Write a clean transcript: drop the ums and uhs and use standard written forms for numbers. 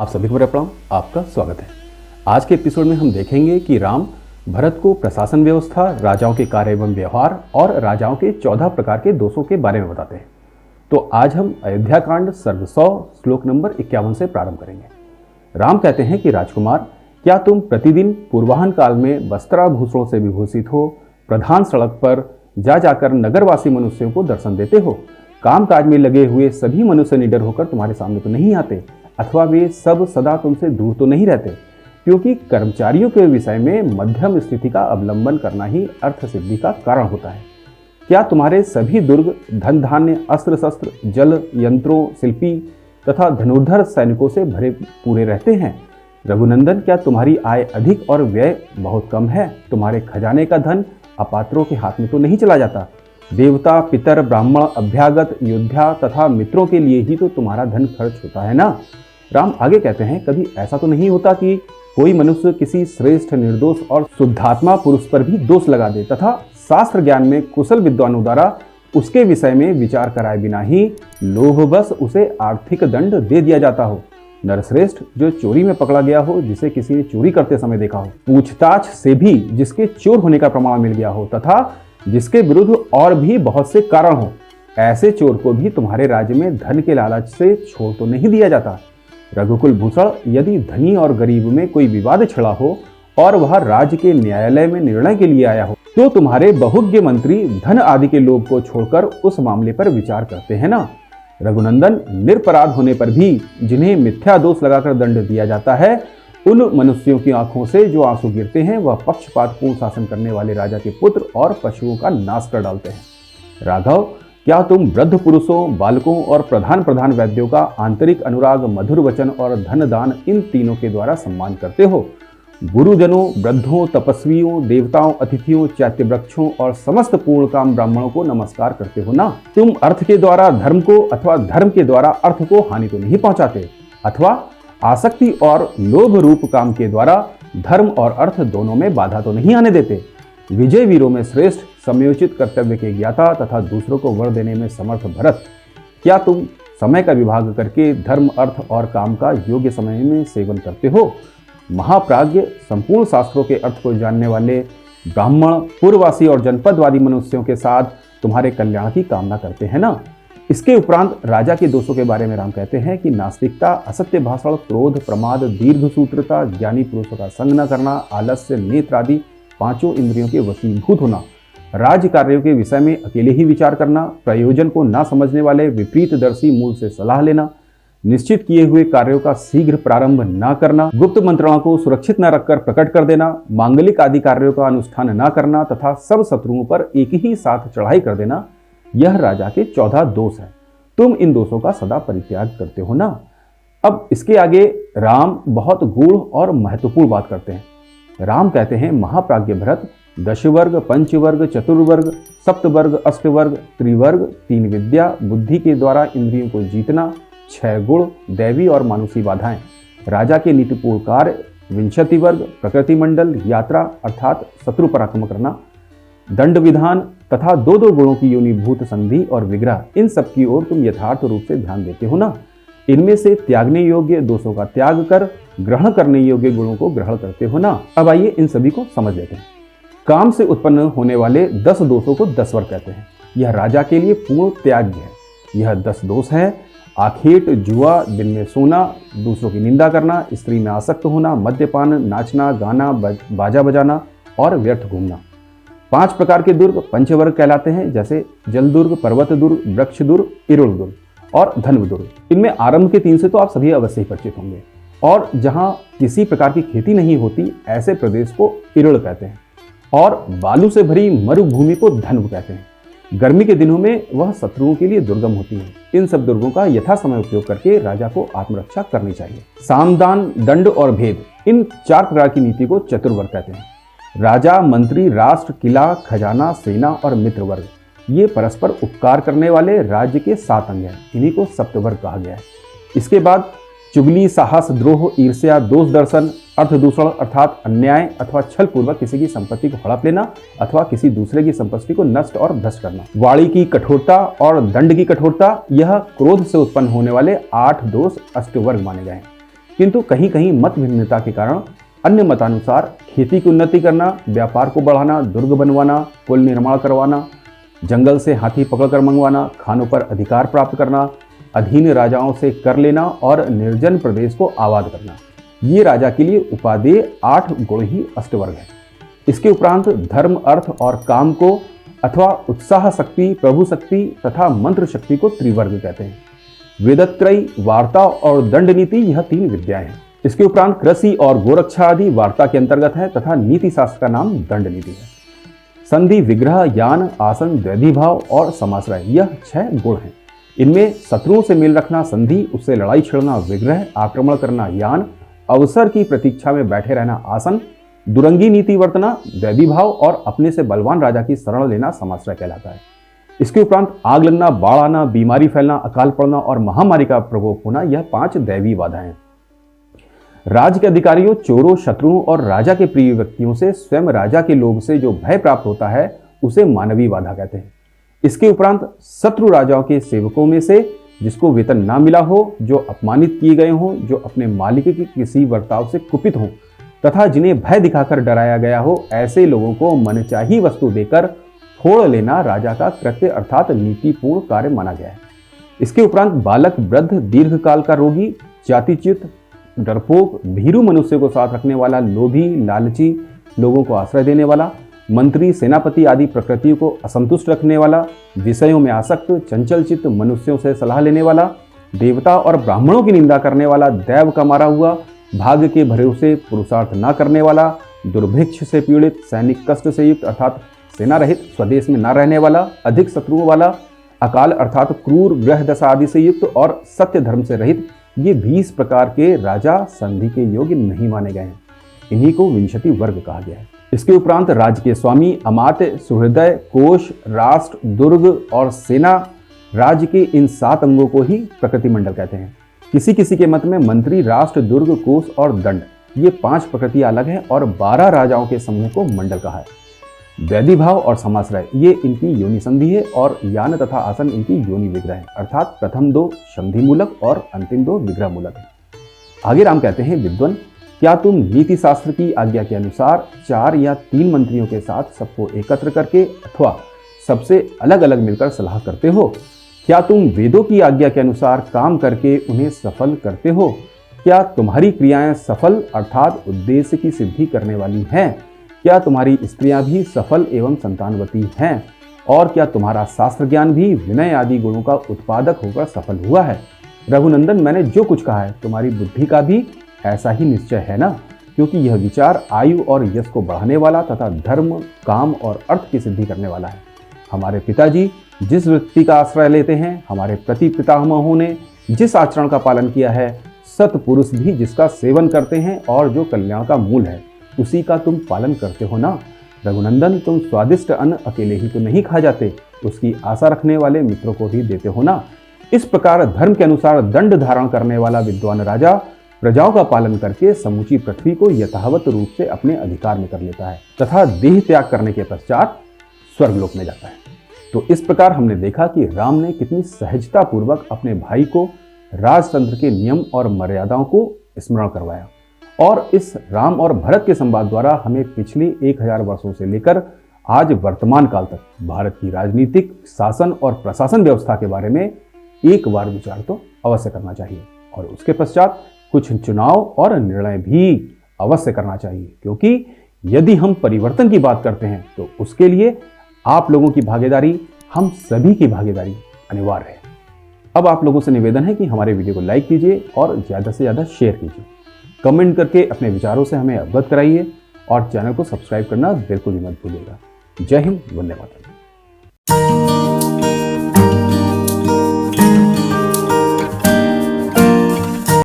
आप सभी को मेरा प्रणाम, आपका स्वागत है। आज के एपिसोड में हम देखेंगे कि राम भरत को प्रशासन व्यवस्था, राजाओं के कार्य एवं व्यवहार और राजाओं के 14 प्रकार के दोषों के बारे में बताते हैं। तो आज हम अयोध्या कांड सर्ग 100 श्लोक नंबर 51 से प्रारंभ करेंगे। राम कहते हैं कि राजकुमार, क्या तुम प्रतिदिन पूर्वाहन काल में वस्त्राभूषणों से विभूषित हो प्रधान सड़क पर जा जाकर नगरवासी मनुष्यों को दर्शन देते हो? कामकाज में लगे हुए सभी मनुष्य निडर होकर तुम्हारे सामने तो नहीं आते, अथवा वे सब सदा तुमसे दूर तो नहीं रहते, क्योंकि कर्मचारियों के विषय में मध्यम स्थिति का अवलंबन करना ही अर्थ सिद्धि का कारण होता है। क्या तुम्हारे सभी दुर्ग धन धान्य, अस्त्र शस्त्र, जल यंत्रों, शिल्पी तथा धनुर्धर सैनिकों से भरे पूरे रहते हैं? रघुनंदन, क्या तुम्हारी आय अधिक और व्यय बहुत कम है? तुम्हारे खजाने का धन अपात्रों के हाथ में तो नहीं चला जाता? देवता, पितर, ब्राह्मण, अभ्यागत, योद्धा तथा मित्रों के लिए ही तो तुम्हारा धन खर्च होता है ना। राम आगे कहते हैं, कभी ऐसा तो नहीं होता कि कोई मनुष्य किसी श्रेष्ठ, निर्दोष और शुद्धात्मा पुरुष पर भी दोष लगा दे तथा शास्त्र ज्ञान में कुशल विद्वानों द्वारा उसके विषय में विचार कराए बिना ही लोभवश उसे आर्थिक दंड दे दिया जाता हो? नरश्रेष्ठ, जो चोरी में पकड़ा गया हो, जिसे किसी ने चोरी करते समय देखा हो, पूछताछ से भी जिसके चोर होने का प्रमाण मिल गया हो तथा जिसके विरुद्ध और भी बहुत से कारण हो, ऐसे चोर को भी तुम्हारे राज्य में धन के लालच से छोड़ तो नहीं दिया जाता। रघुकुल भूषण, यदि धनी और गरीब में कोई विवाद छिड़ा हो और वह राज्य के न्यायालय में निर्णय के लिए आया हो, तो तुम्हारे बहुज्ञ मंत्री धन आदि के लोभ को छोड़कर उस मामले पर विचार करते हैं ना। रघुनंदन, निरपराध होने पर भी जिन्हें मिथ्या दोष लगाकर दंड दिया जाता है, उन मनुष्यों की आंखों से जो आंसू गिरते हैं, वह पक्षपातपूर्ण शासन करने वाले राजा के पुत्र और पशुओं का नाश कर डालते हैं। राघव, क्या तुम वृद्ध पुरुषों, बालकों और प्रधान वैद्यों का आंतरिक अनुराग, मधुर वचन और धन दान, इन तीनों के द्वारा सम्मान करते हो? गुरुजनों, वृद्धों, तपस्वियों, देवताओं, अतिथियों, चैत्य वृक्षों और समस्त पूर्ण काम ब्राह्मणों को नमस्कार करते हो ना। तुम अर्थ के द्वारा धर्म को अथवा धर्म के द्वारा अर्थ को हानि तो नहीं पहुंचाते, अथवा आसक्ति और लोभ रूप काम के द्वारा धर्म और अर्थ दोनों में बाधा तो नहीं आने देते। विजय वीरों में श्रेष्ठ, समयोचित कर्तव्य के ज्ञाता तथा दूसरों को वर देने में समर्थ भरत, क्या तुम समय का विभाग करके धर्म, अर्थ और काम का योग्य समय में सेवन करते हो? महाप्राज्ञ, संपूर्ण शास्त्रों के अर्थ को जानने वाले ब्राह्मण पूर्ववासी और जनपदवादी मनुष्यों के साथ तुम्हारे कल्याण की कामना करते हैं ना। इसके उपरांत राजा के दोषों के बारे में राम कहते हैं कि नास्तिकता, असत्य भाषण, क्रोध, प्रमाद, दीर्घसूत्रता, ज्ञानी पुरुषों का संग न करना, आलस्य, नेत्र आदि पांचों इंद्रियों के वशीभूत होना, राज्य कार्यों के विषय में अकेले ही विचार करना, प्रयोजन को ना समझने वाले विपरीतदर्शी मूल से सलाह लेना, निश्चित किए हुए कार्यों का शीघ्र प्रारंभ न करना, गुप्त मंत्रणा को सुरक्षित न रखकर प्रकट कर देना, मांगलिक आदि कार्यों का अनुष्ठान न करना तथा सब शत्रुओं पर एक ही साथ चढ़ाई कर देना, यह राजा के 14 दोष हैं। तुम इन दोषों का सदा परित्याग करते हो ना। अब इसके आगे राम बहुत गूढ़ और महत्वपूर्ण बात करते हैं। राम कहते हैं, महाप्राज्ञ भरत, दशवर्ग, पंचवर्ग, चतुर्वर्ग, सप्तवर्ग, अष्टवर्ग, त्रिवर्ग, 3 विद्या, बुद्धि के द्वारा इंद्रियों को जीतना, 6 गुण, दैवी और मानुषी बाधाएं, राजा के नीतिपूर्ण कार्य, 20 वर्ग, प्रकृति मंडल, यात्रा अर्थात शत्रु पराक्रम करना, दंड विधान तथा 2 गुणों की योनिभूत संधि और विग्रह, इन सब की ओर तुम यथार्थ रूप से ध्यान देते हो ना। इनमें से त्यागने योग्य दोषों का त्याग कर ग्रहण करने योग्य गुणों को ग्रहण करते हो ना। अब आइए इन सभी को समझ लेते हैं। काम से उत्पन्न होने वाले 10 दोषों को 10 वर्ग कहते हैं। यह राजा के लिए पूर्ण त्याग्य है। यह 10 दोष हैं: आखेट, जुआ, दिन में सोना, दूसरों की निंदा करना, स्त्री में आसक्त होना, मद्यपान, नाचना, गाना, बाजा बजाना और व्यर्थ घूमना। 5 प्रकार के दुर्ग पंचवर्ग कहलाते हैं, जैसे जल दुर्ग, पर्वत दुर्ग, वृक्ष दुर्ग, इरुल दुर्ग और धन्व दुर्ग। इनमें आरंभ के 3 से तो आप सभी अवश्य ही परिचित होंगे। और जहां किसी प्रकार की खेती नहीं होती, ऐसे प्रदेश को इरुल कहते हैं। और बालू से भरी मरुभूमि को धन्व कहते हैं। गर्मी के दिनों में वह शत्रुओं के लिए दुर्गम होती है। इन सब दुर्गों का यथा समय उपयोग करके राजा को आत्मरक्षा करनी चाहिए। सामदान, दंड और भेद, इन 4 प्रकार की नीति को चतुर्वर्ग कहते हैं। राजा, मंत्री, राष्ट्र, किला, खजाना, सेना और मित्र वर्ग, ये परस्पर उपकार करने वाले राज्य के 7 अंग हैं। इन्हीं को सप्तवर्ग कहा गया है। इसके बाद चुगली, साहस, द्रोह, ईर्ष्या, दोष दर्शन, अर्थदूषण अर्थात अन्याय अथवा छल पूर्वक किसी की संपत्ति को हड़प लेना अथवा किसी दूसरे की संपत्ति को नष्ट और भ्रष्ट करना। वाणी की कठोरता और दंड की कठोरता, यह क्रोध से उत्पन्न होने वाले 8 दोष अष्टवर्ग माने गए हैं। किंतु कहीं कहीं मत भिन्नता के कारण अन्य मतानुसार खेती की उन्नति करना, व्यापार को बढ़ाना, दुर्ग बनवाना, पुल निर्माण करवाना, जंगल से हाथी पकड़कर मंगवाना, खानों पर अधिकार प्राप्त करना, अधीन राजाओं से कर लेना और निर्जन प्रदेश को आबाद करना, ये राजा के लिए उपादेय 8 गुण ही अष्टवर्ग है। इसके उपरांत धर्म, अर्थ और काम को अथवा उत्साह शक्ति, प्रभु शक्ति तथा मंत्र शक्ति को त्रिवर्ग कहते हैं। वेदत्रयी, वार्ता और दंड नीति यह 3 विद्याएं हैं। इसके उपरांत कृषि और गोरक्षा आदि वार्ता के अंतर्गत है तथा नीति शास्त्र का नाम दंड नीति है। संधि, विग्रह, यान, आसन, द्वैधी भाव और समाश्रय यह 6 गुण हैं। इनमें शत्रुओं से मेल रखना संधि, उससे लड़ाई छिड़ना विग्रह, आक्रमण करना यान, अवसर की प्रतीक्षा में बैठे रहना आसन, दुरंगी नीति वर्तना दैवी भाव और अपने से बलवान राजा की शरण लेना समाश्रय कहलाता है। इसके उपरांत आग लगना, बाढ़ आना, बीमारी फैलना, अकाल पड़ना और महामारी का प्रकोप होना यह 5 दैवी बाधाएं। राज्य के अधिकारियों, चोरों, शत्रुओं और राजा के प्रिय व्यक्तियों से स्वयं राजा के लोभ से जो भय प्राप्त होता है उसे मानवीय बाधा कहते हैं। इसके उपरांत शत्रु राजाओं के सेवकों में से जिसको वेतन ना मिला हो, जो अपमानित किए गए हों, जो अपने मालिक के किसी बर्ताव से कुपित हों तथा जिन्हें भय दिखाकर डराया गया हो, ऐसे लोगों को मनचाही वस्तु देकर फोड़ लेना राजा का कृत्य अर्थात नीतिपूर्ण कार्य माना गया है। इसके उपरांत बालक, वृद्ध, दीर्घकाल का रोगी, जातिच्युत, डरपोक, भीरू मनुष्य को साथ रखने वाला, लोभी, लालची, लोगों को आश्रय देने वाला, मंत्री, सेनापति आदि प्रकृतियों को असंतुष्ट रखने वाला, विषयों में आसक्त, चंचल चित्त, मनुष्यों से सलाह लेने वाला, देवता और ब्राह्मणों की निंदा करने वाला, दैव का मारा हुआ, भाग्य के भरोसे पुरुषार्थ न करने वाला, दुर्भिक्ष से पीड़ित, सैनिक कष्ट से युक्त अर्थात सेना रहित, स्वदेश में न रहने वाला, अधिक शत्रुओं वाला, अकाल अर्थात क्रूर, ग्रह दशा आदि से युक्त और सत्य धर्म से रहित, ये 20 प्रकार के राजा संधि के योग्य नहीं माने गए हैं। इन्हीं को विंशति वर्ग कहा गया है। इसके उपरांत राज्य के स्वामी, अमात्य, सुहृदय, कोश, राष्ट्र, दुर्ग और सेना, राज्य के इन 7 अंगों को ही प्रकृति मंडल कहते हैं। किसी किसी के मत में मंत्री, राष्ट्र, दुर्ग, कोश और दंड ये 5 प्रकृतियां अलग हैं और 12 राजाओं के समूह को मंडल कहा है। वैधि भाव और समाश्रय ये इनकी योनि संधि है और यान तथा आसन इनकी योनि विग्रह है, अर्थात प्रथम 2 संधि मूलक और अंतिम 2 विग्रह मूलक है। आगे राम कहते हैं, विद्वन, क्या तुम नीति शास्त्र की आज्ञा के अनुसार 4 या 3 मंत्रियों के साथ सबको एकत्र करके अथवा सबसे अलग अलग मिलकर सलाह करते हो? क्या तुम वेदों की आज्ञा के अनुसार काम करके उन्हें सफल करते हो? क्या तुम्हारी क्रियाएं सफल अर्थात उद्देश्य की सिद्धि करने वाली हैं? क्या तुम्हारी स्त्रियां भी सफल एवं संतानवती हैं? और क्या तुम्हारा शास्त्र ज्ञान भी विनय आदि गुणों का उत्पादक होकर सफल हुआ है? रघुनंदन, मैंने जो कुछ कहा है तुम्हारी बुद्धि का भी ऐसा ही निश्चय है ना? क्योंकि यह विचार आयु और यश को बढ़ाने वाला तथा धर्म, काम और अर्थ की सिद्धि करने वाला है। हमारे पिताजी जिस वृत्ति का आश्रय लेते हैं, हमारे प्रति पितामहों ने जिस आचरण का पालन किया है, सत्पुरुष भी जिसका सेवन करते हैं और जो कल्याण का मूल है, उसी का तुम पालन करते हो ना? रघुनंदन, तुम स्वादिष्ट अन्न अकेले ही तो नहीं खा जाते, उसकी आशा रखने वाले मित्रों को भी देते हो ना? इस प्रकार धर्म के अनुसार दंड धारण करने वाला विद्वान राजा प्रजाओं का पालन करके समूची पृथ्वी को यथावत रूप से अपने अधिकार में कर लेता है तथा देह त्याग करने के पश्चात स्वर्गलोक में जाता है। तो इस प्रकार हमने देखा कि राम ने कितनी सहजता पूर्वक अपने भाई को राजतंत्र के नियम और मर्यादाओं को स्मरण करवाया और इस राम और भरत के संवाद द्वारा हमें पिछले 1000 वर्षों से लेकर आज वर्तमान काल तक भारत की राजनीतिक, शासन और प्रशासन व्यवस्था के बारे में एक बार विचार तो अवश्य करना चाहिए और उसके पश्चात कुछ चुनाव और निर्णय भी अवश्य करना चाहिए, क्योंकि यदि हम परिवर्तन की बात करते हैं तो उसके लिए आप लोगों की भागीदारी, हम सभी की भागीदारी अनिवार्य है। अब आप लोगों से निवेदन है कि हमारे वीडियो को लाइक कीजिए और ज़्यादा से ज़्यादा शेयर कीजिए, कमेंट करके अपने विचारों से हमें अवगत कराइए और चैनल को सब्सक्राइब करना बिल्कुल भी मत भूलिएगा। जय हिंद, वंदे मातरम।